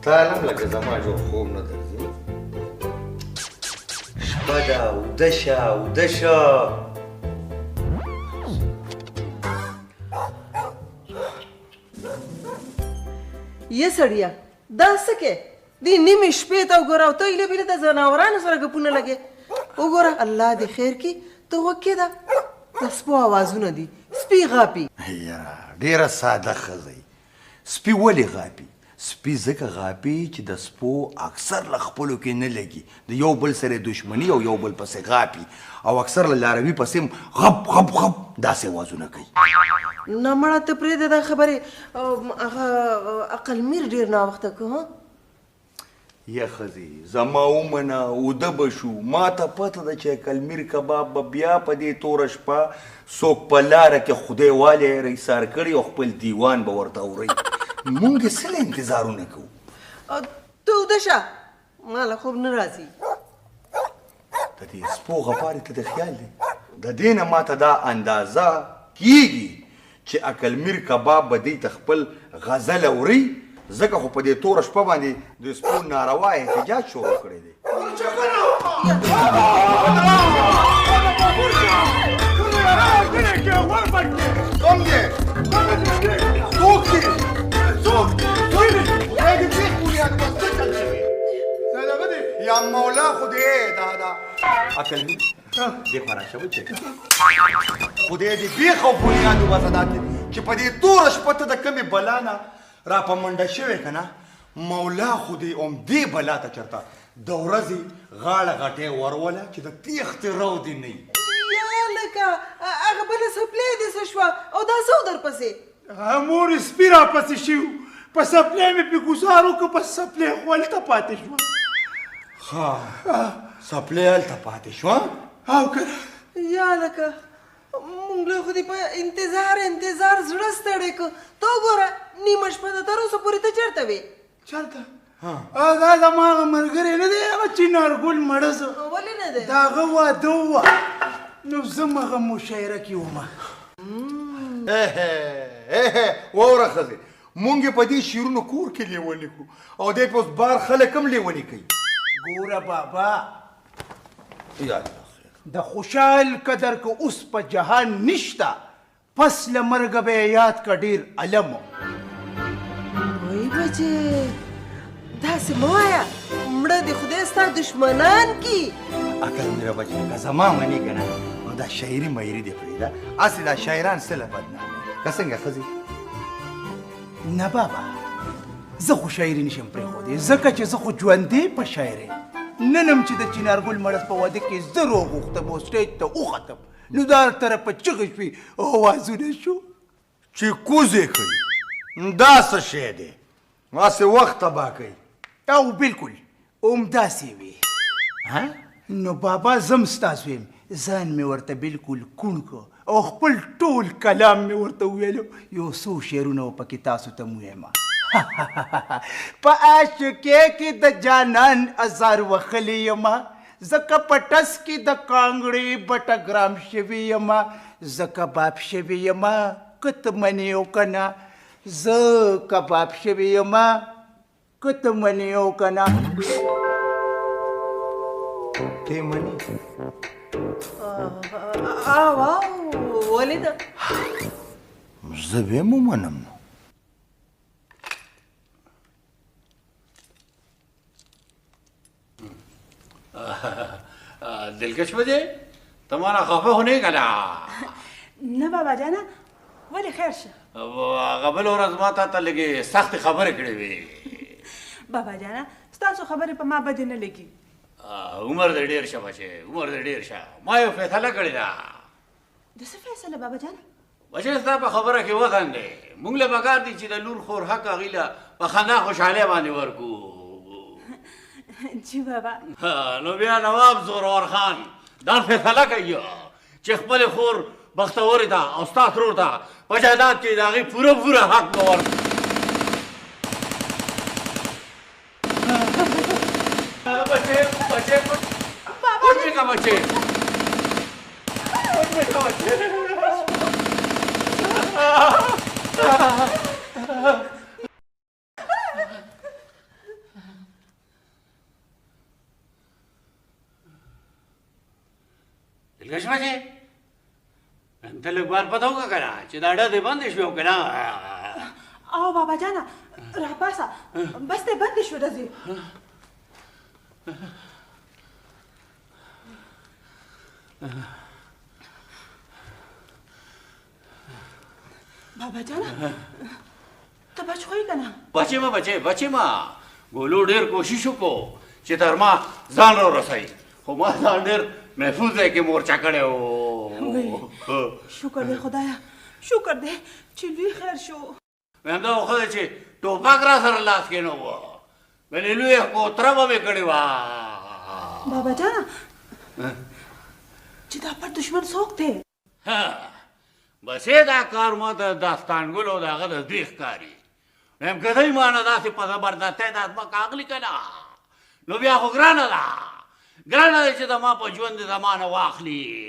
تا هم لکه زما جوړ خوب نه درځي شپه ده اوده شه اوده شه یه سړیه دا څه کې دې نیمې شپې ته وګوره او ته ایله بیله د ځناورانو سره ګپونه لګې وګوره الله دې خیر کړي ته غوږ کېده د سپو اوازونه دي سپي غاپي یاره ډېره ساده ښځه سپي ولې غاپي سپي ځکه غاپي چې د سپو اکثر له خپلو کې نه لګي د یو بل سره دشمني او یو بل پسې غاپي او اکثر له لاروي پسې غپ غپ غپ داسې اوازونه کوي نه مړه ته پرېږده دا خبرې هغه عقلمیر ډېر ناوخته که ها یا ښځې زما ومنه اوده به شو ما ته پته ده چې عقلمیر کباب به بیا په دې توره شپه څوک په لاره کې خدای والی رایسار کړي او خپل دیوان به ورته اورئ مونږ یې څه له انتظارونه کوو ته اوده شه ما له خوب نه راځي د دې سپو غپارې ته د خیال دی د دې نه ما ته دا اندازه کیږي چې عقلمیر کباب به دې ته خپل غزل اوري ځکه خو په دې توره شپه باندې د سپو ناروا احتجاج شروع کړی دی یا مولا خدای دادا عقلمیر دې خوا راشه وچې خدای دې بیخ او بنیاد وباسه دا چې په دې توره شپه ته د کمې بلا نه را په منډه شوې که نه مولا خو دې همدې بلا ته چېرته د ورځې غاړه غټې وروله چې د تېښتې رو دې نه وي یا لکه هغه بله سپلی دې څه شوه او دا څه و درپسې مور سپي راپسې شي په سپلی مې پې ګزار وکړه په سپلی خو هلته پاتې شوه ها سپلی هلته پاتې شوه او که یا لکه مونږ له خو دې په انتظار زړه ستړی که ته وګوره نیمه شپه ده تر اوسه پورې ته چېرته وې چېرته دا زما هغه ملګری نه دی هغه چینارګل مړه زه ولې نه دی د هغه واده ووه نو زه هغه مشاعره کې ومه واوره ښځې مونږ یې په دې شعرونو کور کې لیوني کړو او دی په اوس بار خلک هم لیوني کوي ګوره بابا یا الله د خوشحال قدر که اوس په جهان نشته پس له مرګه به یې یاد که ډېر علم وای بچې داسې مه وایه مړه د خدای ستا دشمنان کي عقلمیره بچې که زما منې که نه نو دا شاعري مایري دې پرېږده هسې دا شاعران څه له بدنامي که څنګه ښځې نه بابا زه خو شاعري نشم پرېښودی ځکه چې زه خو ژوندی په شاعري ننم چې د چینارګل مړه په واده کې زه روغوښتم او سټیج ته وختم نو دا هر طرفه چغې شوې اوازونه شو چې کوزې کوي دا څه شی دی هسې وخت تباه کوي او بالکل همداسې وي نو بابا زم ستاسو یم ځان مې ورته بالکل کوڼ کړ او خپل ټول کلام مې ورته وویلو یو څو شعرونه پکې تاسو ته ووایم په عاشقۍ کې د جانان ازار وخلی یمه زه په ټس کې د کانګړې بټه ګرام شوي یمه زه کباب شوي یمه که ته منې او که نه زه کباب شوي یمه که ته منې او که نه ته منې ولې ده زه به یې ومنم نو دلکش بجے تمہارا خفه ہونے کا نا نه بابا جانا ولې خیر شه قبل ورځ ما ته لګي سخت خبره کړې وي بابا جانا ستاسو خبرې په ما بد نه لګي عمر دې ډېر شه بچې عمر دې ډېر شه ما یو فیصله کړې ده د څه فیصله بابا جانا بچې ستا په خبره کې وخندې موږ له پکار دي چې د لور خور حق هغې له په خندا خوشحالۍ باندې ورکو جی بابا نو بیا نواب زورور خان دا فیصله کوي چې خپل خور بختورې ده او ستا ترور ده په جایداد کې د هغې پوره حق به ورکړو بچې پټ مې که بچې پټ مې که بچې شپېلګش بچې ته لږ بار پته وکړه که نه چې دا ډزې بندې شوې او که نه او بابا جانه راپاسه بس دی بندې شوې ډزې بابا جانه ته بچ خو یې که نه بچې ما ګولو ډېر کوشش وکړو چې تر ما ځان رارسوي خو ما ځان ډېر محفوظ ځای کې مورچه کړی و شکر دی خدایا شکر دی چې لوی خیر شو همدا خو دی چې ټوپک را سره لاس کې نه و بلې لویه کوتره به مې کړې وه بابا جانه چې دا پر دشمن څوک دی بس دا کار ما د داستانګل او د هغه د دوی ښکاري هم که دوی ما نه داسې په زبردستۍ د ازمک اغلي که نه نو بیا خو ګرانه ده چې د ما په ژوند د زمانه واخلي